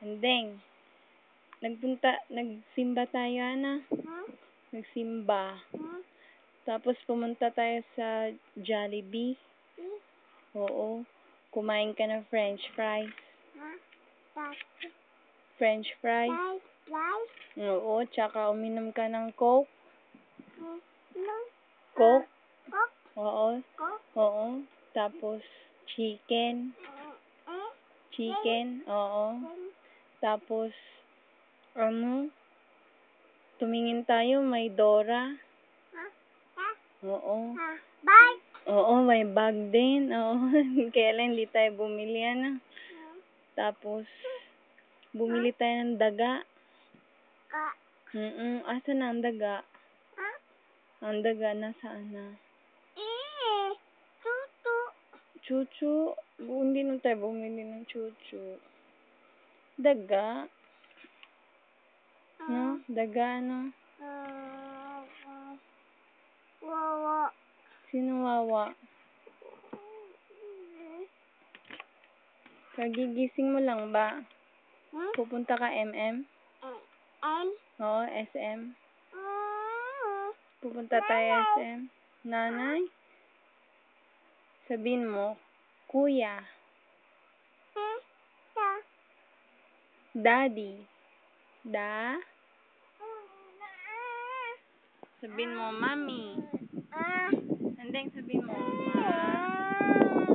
Andeng, nagsimba tayo, Ana. Nagsimba. Tapos pumunta tayo sa Jollibee. Oo. Kumain ka ng french fries. French fries? Oo, tsaka uminom ka ng Coke. Coke? Oo. Oo. Tapos, chicken. Chicken? Oo. Tapos, tumingin tayo, may Dora. Oo. Bye! Oo, may bag din. Oo. Kailan hindi tayo bumili, ano? Tapos, bumili tayo ng daga. Asa na ang daga? Ang daga, nasaan na? Chuchu. Chuchu? Hindi na tayo bumili ng chuchu. Daga? No? Daga, ano? Wawa. Sino wawa? Kagigising mo lang ba? Pupunta ka MM? Oo, SM. Pupunta tayo SM. Nanay? Sabihin mo, Kuya. Daddy. Sabihin mo, Mami. Andeng, sabihin mo, Ma.